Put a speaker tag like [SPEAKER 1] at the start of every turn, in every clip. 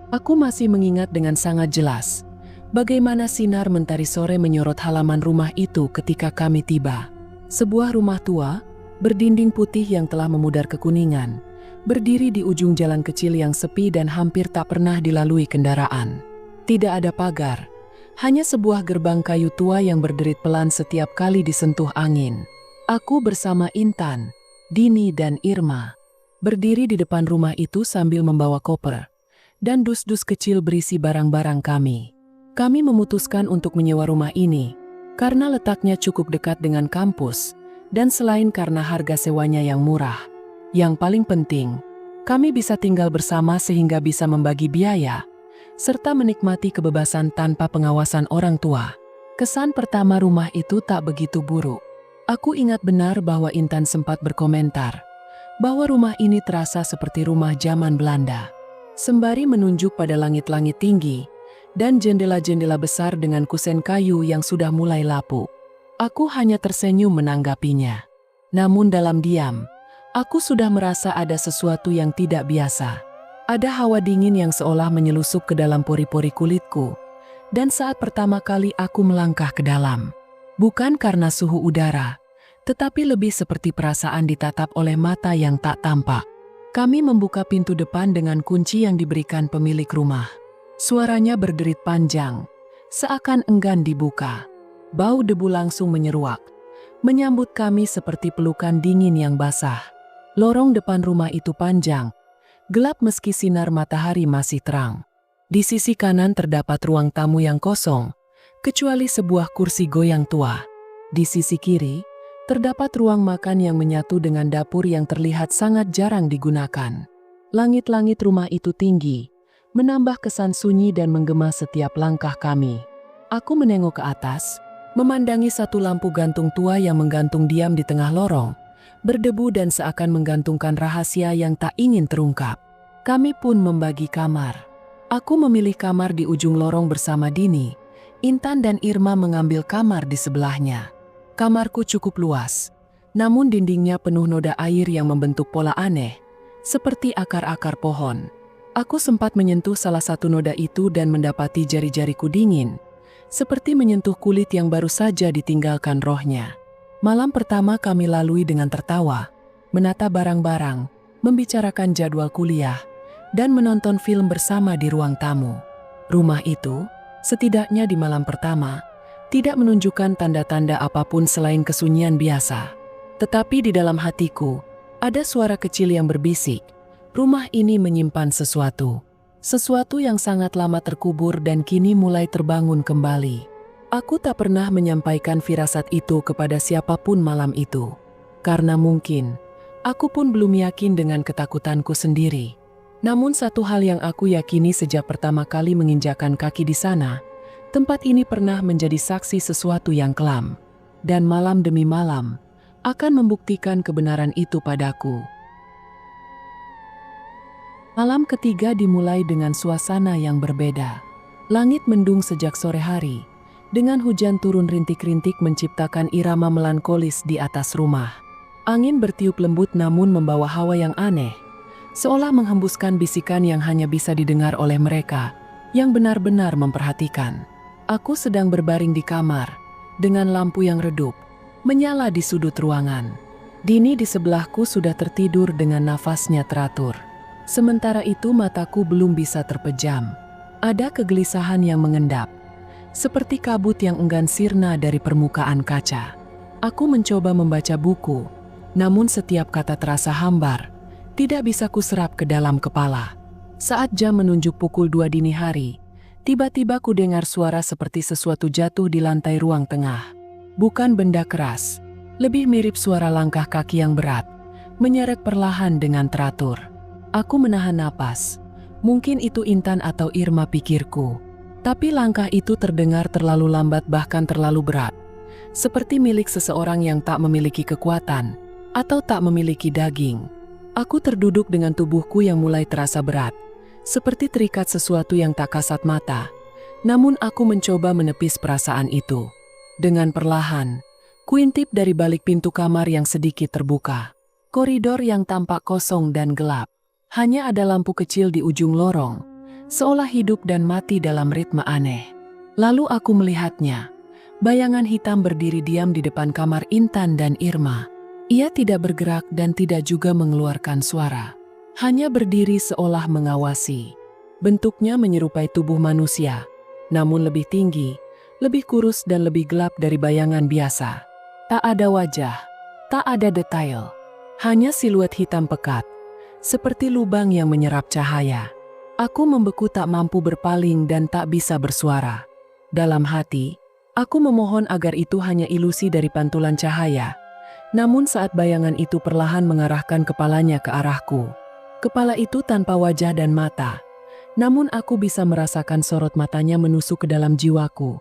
[SPEAKER 1] Aku masih mengingat dengan sangat jelas bagaimana sinar mentari sore menyorot halaman rumah itu ketika kami tiba. Sebuah rumah tua, berdinding putih yang telah memudar kekuningan, berdiri di ujung jalan kecil yang sepi dan hampir tak pernah dilalui kendaraan. Tidak ada pagar, hanya sebuah gerbang kayu tua yang berderit pelan setiap kali disentuh angin. Aku bersama Intan, Dini dan Irma berdiri di depan rumah itu sambil membawa koper dan dus-dus kecil berisi barang-barang kami. Kami memutuskan untuk menyewa rumah ini karena letaknya cukup dekat dengan kampus dan selain karena harga sewanya yang murah. Yang paling penting, kami bisa tinggal bersama sehingga bisa membagi biaya serta menikmati kebebasan tanpa pengawasan orang tua. Kesan pertama rumah itu tak begitu buruk. Aku ingat benar bahwa Intan sempat berkomentar bahwa rumah ini terasa seperti rumah zaman Belanda. Sembari menunjuk pada langit-langit tinggi dan jendela-jendela besar dengan kusen kayu yang sudah mulai lapuk. Aku hanya tersenyum menanggapinya. Namun dalam diam, aku sudah merasa ada sesuatu yang tidak biasa. Ada hawa dingin yang seolah menyelusup ke dalam pori-pori kulitku. Dan saat pertama kali aku melangkah ke dalam, bukan karena suhu udara, tetapi lebih seperti perasaan ditatap oleh mata yang tak tampak. Kami membuka pintu depan dengan kunci yang diberikan pemilik rumah. Suaranya berderit panjang, seakan enggan dibuka. Bau debu langsung menyeruak, menyambut kami seperti pelukan dingin yang basah. Lorong depan rumah itu panjang, gelap meski sinar matahari masih terang. Di sisi kanan terdapat ruang tamu yang kosong, kecuali sebuah kursi goyang tua. Di sisi kiri, terdapat ruang makan yang menyatu dengan dapur yang terlihat sangat jarang digunakan. Langit-langit rumah itu tinggi, menambah kesan sunyi dan menggema setiap langkah kami. Aku menengok ke atas, memandangi satu lampu gantung tua yang menggantung diam di tengah lorong, berdebu dan seakan menggantungkan rahasia yang tak ingin terungkap. Kami pun membagi kamar. Aku memilih kamar di ujung lorong bersama Dini. Intan dan Irma mengambil kamar di sebelahnya. Kamarku cukup luas, namun dindingnya penuh noda air yang membentuk pola aneh, seperti akar-akar pohon. Aku sempat menyentuh salah satu noda itu dan mendapati jari-jariku dingin, seperti menyentuh kulit yang baru saja ditinggalkan rohnya. Malam pertama kami lalui dengan tertawa, menata barang-barang, membicarakan jadwal kuliah, dan menonton film bersama di ruang tamu. Rumah itu, setidaknya di malam pertama, tidak menunjukkan tanda-tanda apapun selain kesunyian biasa. Tetapi di dalam hatiku, ada suara kecil yang berbisik, rumah ini menyimpan sesuatu. Sesuatu yang sangat lama terkubur dan kini mulai terbangun kembali. Aku tak pernah menyampaikan firasat itu kepada siapapun malam itu. Karena mungkin, aku pun belum yakin dengan ketakutanku sendiri. Namun satu hal yang aku yakini sejak pertama kali menginjakan kaki di sana, tempat ini pernah menjadi saksi sesuatu yang kelam, dan malam demi malam akan membuktikan kebenaran itu padaku. Malam ketiga dimulai dengan suasana yang berbeda. Langit mendung sejak sore hari, dengan hujan turun rintik-rintik menciptakan irama melankolis di atas rumah. Angin bertiup lembut namun membawa hawa yang aneh, seolah menghembuskan bisikan yang hanya bisa didengar oleh mereka yang benar-benar memperhatikan. Aku sedang berbaring di kamar, dengan lampu yang redup, menyala di sudut ruangan. Dini di sebelahku sudah tertidur dengan nafasnya teratur. Sementara itu mataku belum bisa terpejam. Ada kegelisahan yang mengendap, seperti kabut yang enggan sirna dari permukaan kaca. Aku mencoba membaca buku, namun setiap kata terasa hambar, tidak bisa kuserap ke dalam kepala. Saat jam menunjuk pukul 2 dini hari, tiba-tiba ku dengar suara seperti sesuatu jatuh di lantai ruang tengah. Bukan benda keras, lebih mirip suara langkah kaki yang berat, menyeret perlahan dengan teratur. Aku menahan napas. Mungkin itu Intan atau Irma pikirku. Tapi langkah itu terdengar terlalu lambat bahkan terlalu berat. Seperti milik seseorang yang tak memiliki kekuatan, atau tak memiliki daging. Aku terduduk dengan tubuhku yang mulai terasa berat, seperti terikat sesuatu yang tak kasat mata. Namun aku mencoba menepis perasaan itu. Dengan perlahan, kuintip dari balik pintu kamar yang sedikit terbuka. Koridor yang tampak kosong dan gelap. Hanya ada lampu kecil di ujung lorong, seolah hidup dan mati dalam ritme aneh. Lalu aku melihatnya. Bayangan hitam berdiri diam di depan kamar Intan dan Irma. Ia tidak bergerak dan tidak juga mengeluarkan suara. Hanya berdiri seolah mengawasi. Bentuknya menyerupai tubuh manusia, namun lebih tinggi, lebih kurus dan lebih gelap dari bayangan biasa. Tak ada wajah, tak ada detail. Hanya siluet hitam pekat, seperti lubang yang menyerap cahaya. Aku membeku, tak mampu berpaling dan tak bisa bersuara. Dalam hati, aku memohon agar itu hanya ilusi dari pantulan cahaya. Namun saat bayangan itu perlahan mengarahkan kepalanya ke arahku, kepala itu tanpa wajah dan mata, namun aku bisa merasakan sorot matanya menusuk ke dalam jiwaku.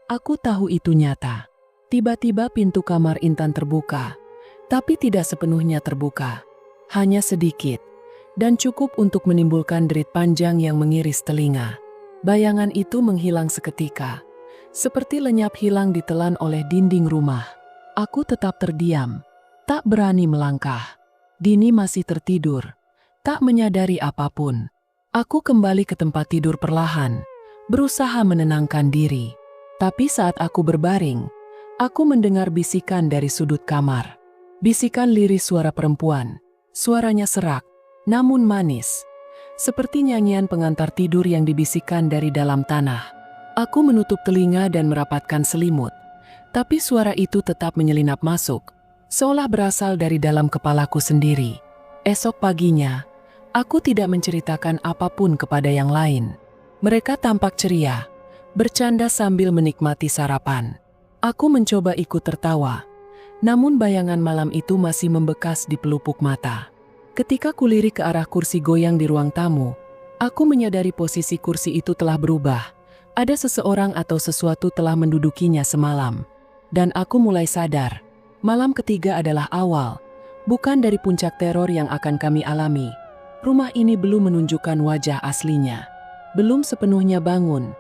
[SPEAKER 1] Aku tahu itu nyata. Tiba-tiba pintu kamar Intan terbuka, tapi tidak sepenuhnya terbuka. Hanya sedikit, dan cukup untuk menimbulkan derit panjang yang mengiris telinga. Bayangan itu menghilang seketika, seperti lenyap hilang ditelan oleh dinding rumah. Aku tetap terdiam, tak berani melangkah. Dini masih tertidur, tak menyadari apapun. Aku kembali ke tempat tidur perlahan, berusaha menenangkan diri. Tapi saat aku berbaring, aku mendengar bisikan dari sudut kamar. Bisikan lirih suara perempuan. Suaranya serak, namun manis. Seperti nyanyian pengantar tidur yang dibisikkan dari dalam tanah. Aku menutup telinga dan merapatkan selimut. Tapi suara itu tetap menyelinap masuk, seolah berasal dari dalam kepalaku sendiri. Esok paginya, aku tidak menceritakan apapun kepada yang lain. Mereka tampak ceria, bercanda sambil menikmati sarapan. Aku mencoba ikut tertawa, namun bayangan malam itu masih membekas di pelupuk mata. Ketika kulirik ke arah kursi goyang di ruang tamu, aku menyadari posisi kursi itu telah berubah. Ada seseorang atau sesuatu telah mendudukinya semalam. Dan aku mulai sadar, malam ketiga adalah awal, bukan dari puncak teror yang akan kami alami. Rumah ini belum menunjukkan wajah aslinya. Belum sepenuhnya bangun,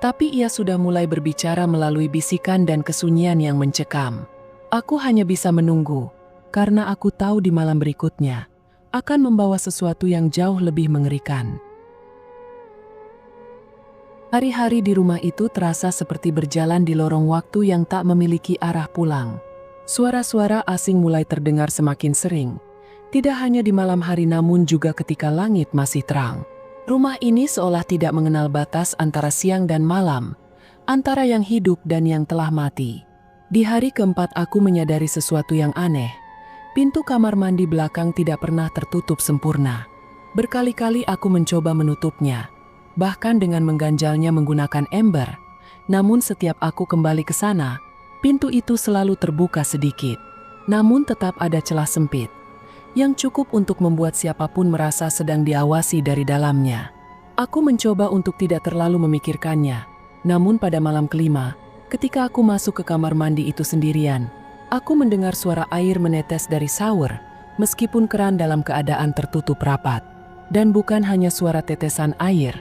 [SPEAKER 1] tapi ia sudah mulai berbicara melalui bisikan dan kesunyian yang mencekam. Aku hanya bisa menunggu, karena aku tahu di malam berikutnya akan membawa sesuatu yang jauh lebih mengerikan. Hari-hari di rumah itu terasa seperti berjalan di lorong waktu yang tak memiliki arah pulang. Suara-suara asing mulai terdengar semakin sering, tidak hanya di malam hari namun juga ketika langit masih terang. Rumah ini seolah tidak mengenal batas antara siang dan malam, antara yang hidup dan yang telah mati. Di hari keempat aku menyadari sesuatu yang aneh. Pintu kamar mandi belakang tidak pernah tertutup sempurna. Berkali-kali aku mencoba menutupnya, bahkan dengan mengganjalnya menggunakan ember. Namun setiap aku kembali ke sana, pintu itu selalu terbuka sedikit. Namun tetap ada celah sempit, yang cukup untuk membuat siapapun merasa sedang diawasi dari dalamnya. Aku mencoba untuk tidak terlalu memikirkannya. Namun pada malam kelima, ketika aku masuk ke kamar mandi itu sendirian, aku mendengar suara air menetes dari shower, meskipun keran dalam keadaan tertutup rapat. Dan bukan hanya suara tetesan air,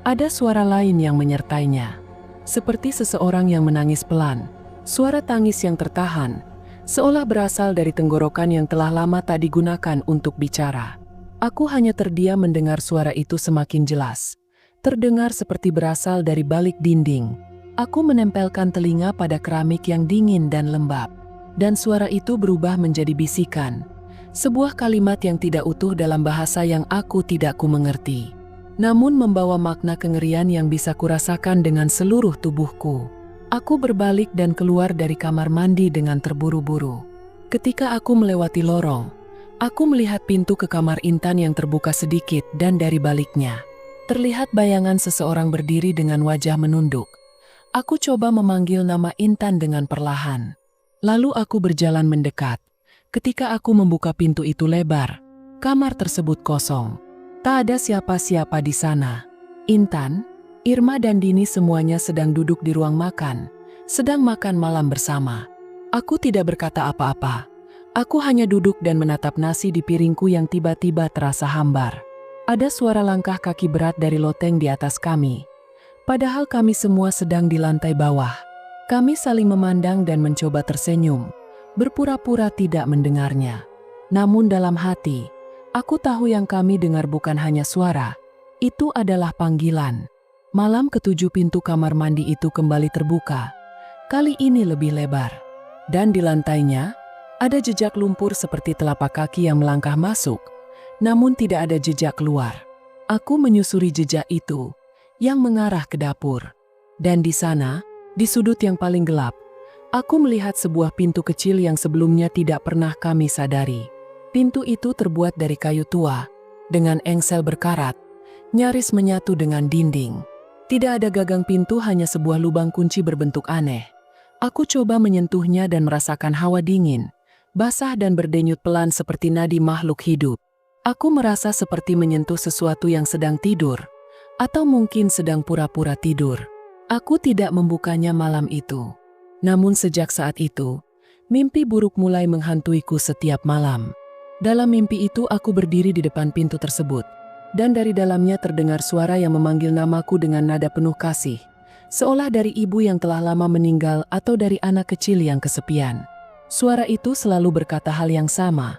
[SPEAKER 1] ada suara lain yang menyertainya. Seperti seseorang yang menangis pelan, suara tangis yang tertahan, seolah berasal dari tenggorokan yang telah lama tak digunakan untuk bicara. Aku hanya terdiam mendengar suara itu semakin jelas. Terdengar seperti berasal dari balik dinding. Aku menempelkan telinga pada keramik yang dingin dan lembab. Dan suara itu berubah menjadi bisikan. Sebuah kalimat yang tidak utuh dalam bahasa yang aku tidak mengerti. Namun membawa makna kengerian yang bisa kurasakan dengan seluruh tubuhku. Aku berbalik dan keluar dari kamar mandi dengan terburu-buru. Ketika aku melewati lorong, aku melihat pintu ke kamar Intan yang terbuka sedikit dan dari baliknya terlihat bayangan seseorang berdiri dengan wajah menunduk. Aku coba memanggil nama Intan dengan perlahan. Lalu aku berjalan mendekat. Ketika aku membuka pintu itu lebar, kamar tersebut kosong. Tak ada siapa-siapa di sana. Intan, Irma dan Dini semuanya sedang duduk di ruang makan, sedang makan malam bersama. Aku tidak berkata apa-apa. Aku hanya duduk dan menatap nasi di piringku yang tiba-tiba terasa hambar. Ada suara langkah kaki berat dari loteng di atas kami. Padahal kami semua sedang di lantai bawah. Kami saling memandang dan mencoba tersenyum, berpura-pura tidak mendengarnya. Namun dalam hati, aku tahu yang kami dengar bukan hanya suara. Itu adalah panggilan. Malam ketujuh pintu kamar mandi itu kembali terbuka. Kali ini lebih lebar. Dan di lantainya, ada jejak lumpur seperti telapak kaki yang melangkah masuk, namun tidak ada jejak keluar. Aku menyusuri jejak itu, yang mengarah ke dapur. Dan di sana, di sudut yang paling gelap, aku melihat sebuah pintu kecil yang sebelumnya tidak pernah kami sadari. Pintu itu terbuat dari kayu tua, dengan engsel berkarat, nyaris menyatu dengan dinding. Tidak ada gagang pintu, hanya sebuah lubang kunci berbentuk aneh. Aku coba menyentuhnya dan merasakan hawa dingin, basah dan berdenyut pelan seperti nadi makhluk hidup. Aku merasa seperti menyentuh sesuatu yang sedang tidur, atau mungkin sedang pura-pura tidur. Aku tidak membukanya malam itu. Namun sejak saat itu, mimpi buruk mulai menghantuiku setiap malam. Dalam mimpi itu aku berdiri di depan pintu tersebut, dan dari dalamnya terdengar suara yang memanggil namaku dengan nada penuh kasih, seolah dari ibu yang telah lama meninggal atau dari anak kecil yang kesepian. Suara itu selalu berkata hal yang sama,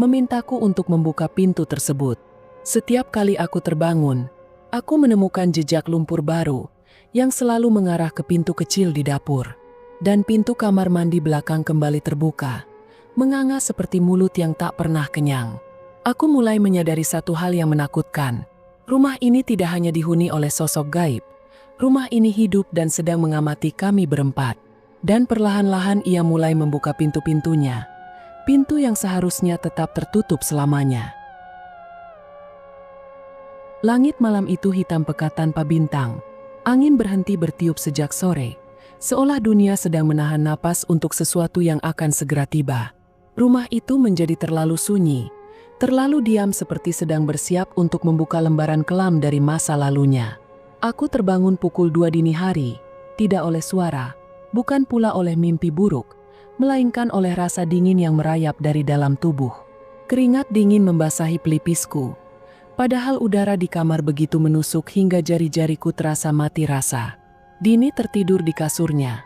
[SPEAKER 1] memintaku untuk membuka pintu tersebut. Setiap kali aku terbangun, aku menemukan jejak lumpur baru yang selalu mengarah ke pintu kecil di dapur. Dan pintu kamar mandi belakang kembali terbuka, menganga seperti mulut yang tak pernah kenyang. Aku mulai menyadari satu hal yang menakutkan. Rumah ini tidak hanya dihuni oleh sosok gaib. Rumah ini hidup dan sedang mengamati kami berempat. Dan perlahan-lahan ia mulai membuka pintu-pintunya. Pintu yang seharusnya tetap tertutup selamanya. Langit malam itu hitam pekat tanpa bintang. Angin berhenti bertiup sejak sore, seolah dunia sedang menahan napas untuk sesuatu yang akan segera tiba. Rumah itu menjadi terlalu sunyi, terlalu diam seperti sedang bersiap untuk membuka lembaran kelam dari masa lalunya. Aku terbangun pukul 2 dini hari, tidak oleh suara, bukan pula oleh mimpi buruk, melainkan oleh rasa dingin yang merayap dari dalam tubuh. Keringat dingin membasahi pelipisku. Padahal udara di kamar begitu menusuk hingga jari-jariku terasa mati rasa. Dini tertidur di kasurnya,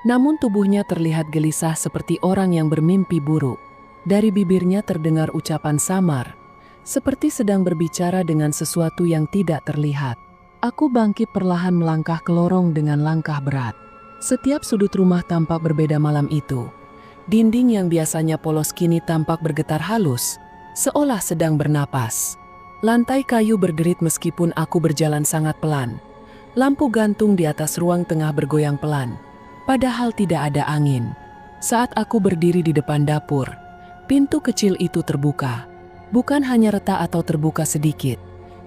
[SPEAKER 1] namun tubuhnya terlihat gelisah seperti orang yang bermimpi buruk. Dari bibirnya terdengar ucapan samar, seperti sedang berbicara dengan sesuatu yang tidak terlihat. Aku bangkit perlahan melangkah ke lorong dengan langkah berat. Setiap sudut rumah tampak berbeda malam itu. Dinding yang biasanya polos kini tampak bergetar halus, seolah sedang bernapas. Lantai kayu berderit meskipun aku berjalan sangat pelan. Lampu gantung di atas ruang tengah bergoyang pelan, padahal tidak ada angin. Saat aku berdiri di depan dapur, pintu kecil itu terbuka. Bukan hanya retak atau terbuka sedikit.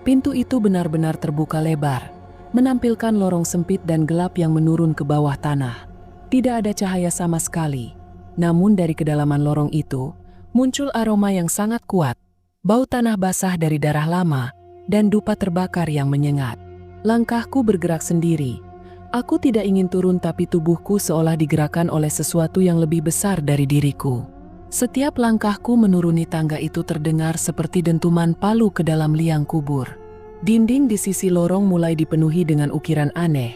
[SPEAKER 1] Pintu itu benar-benar terbuka lebar, menampilkan lorong sempit dan gelap yang menurun ke bawah tanah. Tidak ada cahaya sama sekali. Namun dari kedalaman lorong itu, muncul aroma yang sangat kuat. Bau tanah basah dari darah lama, dan dupa terbakar yang menyengat. Langkahku bergerak sendiri. Aku tidak ingin turun tapi tubuhku seolah digerakkan oleh sesuatu yang lebih besar dari diriku. Setiap langkahku menuruni tangga itu terdengar seperti dentuman palu ke dalam liang kubur. Dinding di sisi lorong mulai dipenuhi dengan ukiran aneh,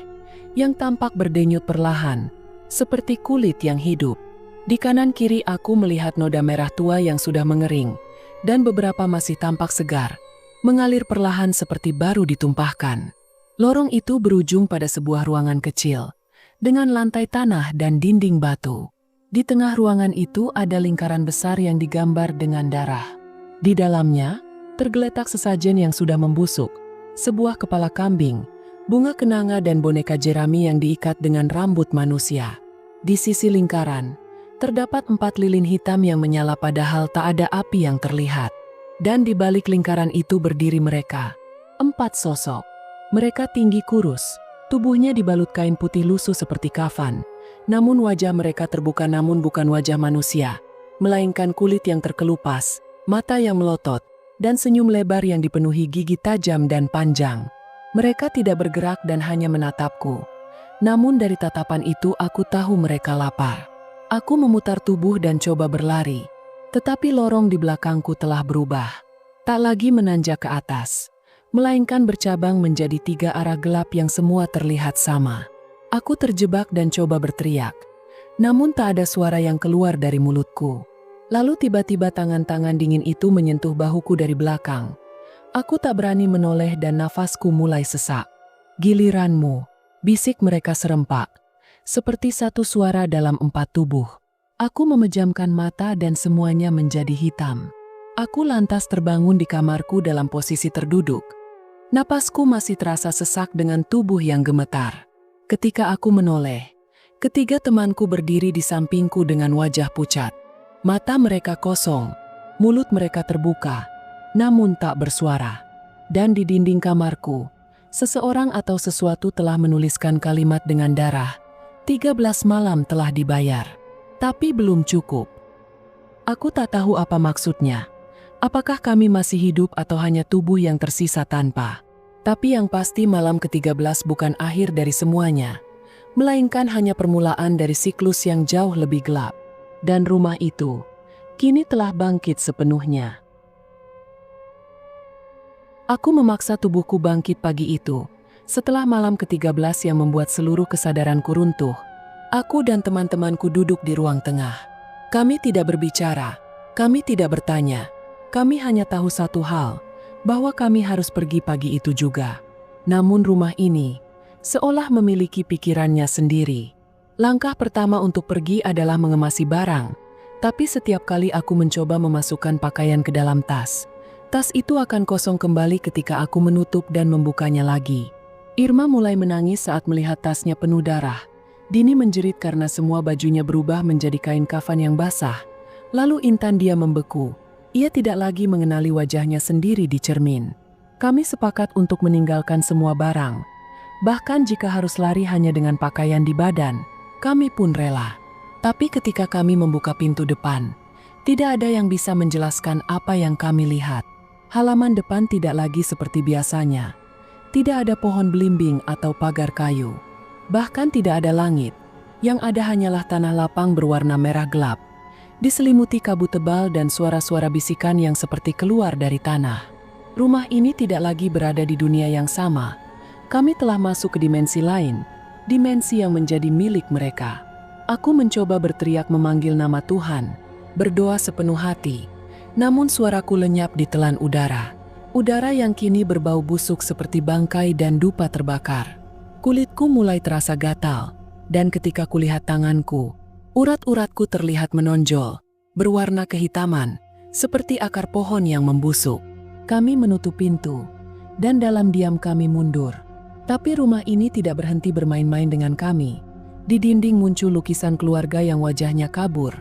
[SPEAKER 1] yang tampak berdenyut perlahan, seperti kulit yang hidup. Di kanan kiri aku melihat noda merah tua yang sudah mengering, dan beberapa masih tampak segar, mengalir perlahan seperti baru ditumpahkan. Lorong itu berujung pada sebuah ruangan kecil, dengan lantai tanah dan dinding batu. Di tengah ruangan itu ada lingkaran besar yang digambar dengan darah. Di dalamnya, tergeletak sesajen yang sudah membusuk, sebuah kepala kambing, bunga kenanga dan boneka jerami yang diikat dengan rambut manusia. Di sisi lingkaran, terdapat 4 lilin hitam yang menyala padahal tak ada api yang terlihat. Dan di balik lingkaran itu berdiri mereka, 4 sosok. Mereka tinggi kurus, tubuhnya dibalut kain putih lusuh seperti kafan. Namun wajah mereka terbuka namun bukan wajah manusia, melainkan kulit yang terkelupas, mata yang melotot, dan senyum lebar yang dipenuhi gigi tajam dan panjang. Mereka tidak bergerak dan hanya menatapku. Namun dari tatapan itu aku tahu mereka lapar. Aku memutar tubuh dan coba berlari, tetapi lorong di belakangku telah berubah. Tak lagi menanjak ke atas, melainkan bercabang menjadi 3 arah gelap yang semua terlihat sama. Aku terjebak dan coba berteriak, namun tak ada suara yang keluar dari mulutku. Lalu tiba-tiba tangan-tangan dingin itu menyentuh bahuku dari belakang. Aku tak berani menoleh dan nafasku mulai sesak. Giliranmu, bisik mereka serempak. Seperti satu suara dalam 4 tubuh. Aku memejamkan mata dan semuanya menjadi hitam. Aku lantas terbangun di kamarku dalam posisi terduduk. Napasku masih terasa sesak dengan tubuh yang gemetar. Ketika aku menoleh, ketiga temanku berdiri di sampingku dengan wajah pucat. Mata mereka kosong, mulut mereka terbuka, namun tak bersuara. Dan di dinding kamarku, seseorang atau sesuatu telah menuliskan kalimat dengan darah. 13 malam telah dibayar. Tapi belum cukup. Aku tak tahu apa maksudnya. Apakah kami masih hidup atau hanya tubuh yang tersisa tanpa? Tapi yang pasti malam ke-13 bukan akhir dari semuanya, melainkan hanya permulaan dari siklus yang jauh lebih gelap. Dan rumah itu kini telah bangkit sepenuhnya. Aku memaksa tubuhku bangkit pagi itu, setelah malam ke-13 yang membuat seluruh kesadaranku runtuh. Aku dan teman-temanku duduk di ruang tengah. Kami tidak berbicara, kami tidak bertanya. Kami hanya tahu satu hal, bahwa kami harus pergi pagi itu juga. Namun rumah ini seolah memiliki pikirannya sendiri. Langkah pertama untuk pergi adalah mengemasi barang, tapi setiap kali aku mencoba memasukkan pakaian ke dalam tas, tas itu akan kosong kembali ketika aku menutup dan membukanya lagi. Irma mulai menangis saat melihat tasnya penuh darah. Dini menjerit karena semua bajunya berubah menjadi kain kafan yang basah. Lalu Intan dia membeku. Ia tidak lagi mengenali wajahnya sendiri di cermin. Kami sepakat untuk meninggalkan semua barang. Bahkan jika harus lari hanya dengan pakaian di badan, kami pun rela. Tapi ketika kami membuka pintu depan, tidak ada yang bisa menjelaskan apa yang kami lihat. Halaman depan tidak lagi seperti biasanya. Tidak ada pohon belimbing atau pagar kayu. Bahkan tidak ada langit. Yang ada hanyalah tanah lapang berwarna merah gelap, diselimuti kabut tebal dan suara-suara bisikan yang seperti keluar dari tanah. Rumah ini tidak lagi berada di dunia yang sama. Kami telah masuk ke dimensi lain, dimensi yang menjadi milik mereka. Aku mencoba berteriak memanggil nama Tuhan, berdoa sepenuh hati. Namun suaraku lenyap di telan udara. Udara yang kini berbau busuk seperti bangkai dan dupa terbakar. Kulitku mulai terasa gatal, dan ketika kulihat tanganku, urat-uratku terlihat menonjol, berwarna kehitaman, seperti akar pohon yang membusuk. Kami menutup pintu, dan dalam diam kami mundur. Tapi rumah ini tidak berhenti bermain-main dengan kami. Di dinding muncul lukisan keluarga yang wajahnya kabur,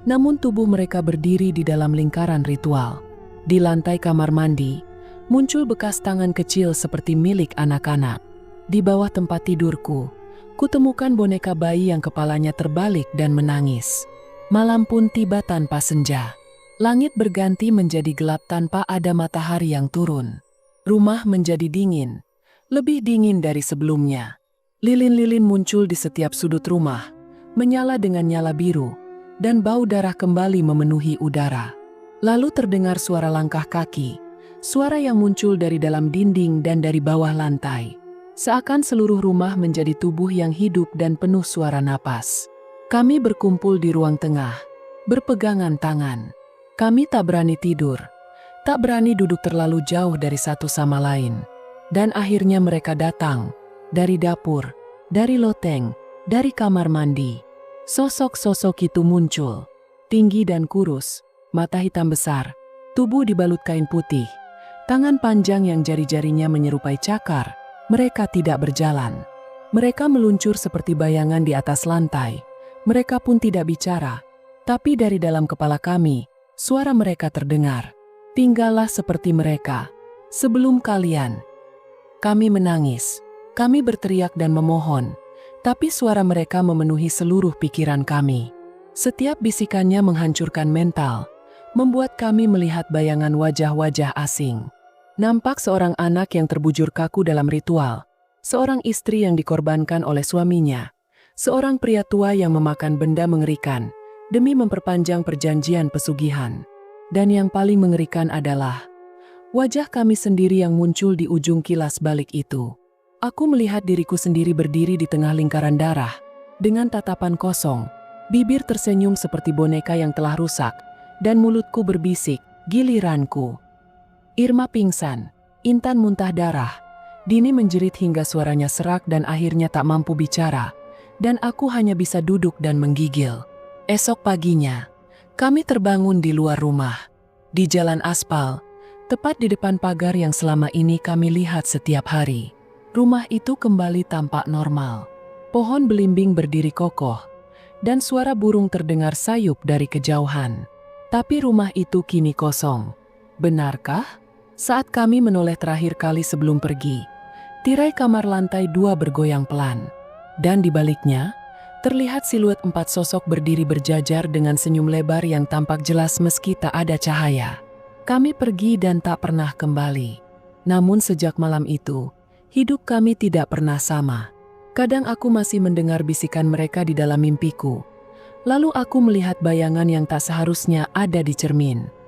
[SPEAKER 1] namun tubuh mereka berdiri di dalam lingkaran ritual. Di lantai kamar mandi, muncul bekas tangan kecil seperti milik anak-anak. Di bawah tempat tidurku, kutemukan boneka bayi yang kepalanya terbalik dan menangis. Malam pun tiba tanpa senja. Langit berganti menjadi gelap tanpa ada matahari yang turun. Rumah menjadi dingin, lebih dingin dari sebelumnya. Lilin-lilin muncul di setiap sudut rumah, menyala dengan nyala biru, dan bau darah kembali memenuhi udara. Lalu terdengar suara langkah kaki, suara yang muncul dari dalam dinding dan dari bawah lantai. Seakan seluruh rumah menjadi tubuh yang hidup dan penuh suara napas. Kami berkumpul di ruang tengah, berpegangan tangan. Kami tak berani tidur, tak berani duduk terlalu jauh dari satu sama lain. Dan akhirnya mereka datang, dari dapur, dari loteng, dari kamar mandi. Sosok-sosok itu muncul, tinggi dan kurus, mata hitam besar, tubuh dibalut kain putih, tangan panjang yang jari-jarinya menyerupai cakar. Mereka tidak berjalan. Mereka meluncur seperti bayangan di atas lantai. Mereka pun tidak bicara. Tapi dari dalam kepala kami, suara mereka terdengar. Tinggallah seperti mereka. Sebelum kalian. Kami menangis. Kami berteriak dan memohon. Tapi suara mereka memenuhi seluruh pikiran kami. Setiap bisikannya menghancurkan mental, membuat kami melihat bayangan wajah-wajah asing. Nampak seorang anak yang terbujur kaku dalam ritual, seorang istri yang dikorbankan oleh suaminya, seorang pria tua yang memakan benda mengerikan demi memperpanjang perjanjian pesugihan. Dan yang paling mengerikan adalah wajah kami sendiri yang muncul di ujung kilas balik itu. Aku melihat diriku sendiri berdiri di tengah lingkaran darah, dengan tatapan kosong, bibir tersenyum seperti boneka yang telah rusak, dan mulutku berbisik, "Giliranku." Irma pingsan, Intan muntah darah, Dini menjerit hingga suaranya serak dan akhirnya tak mampu bicara, dan aku hanya bisa duduk dan menggigil. Esok paginya, kami terbangun di luar rumah, di jalan aspal, tepat di depan pagar yang selama ini kami lihat setiap hari. Rumah itu kembali tampak normal. Pohon belimbing berdiri kokoh, dan suara burung terdengar sayup dari kejauhan. Tapi rumah itu kini kosong. Benarkah? Saat kami menoleh terakhir kali sebelum pergi, tirai kamar lantai 2 bergoyang pelan. Dan di baliknya, terlihat siluet 4 sosok berdiri berjajar dengan senyum lebar yang tampak jelas meski tak ada cahaya. Kami pergi dan tak pernah kembali. Namun sejak malam itu, hidup kami tidak pernah sama. Kadang aku masih mendengar bisikan mereka di dalam mimpiku. Lalu aku melihat bayangan yang tak seharusnya ada di cermin.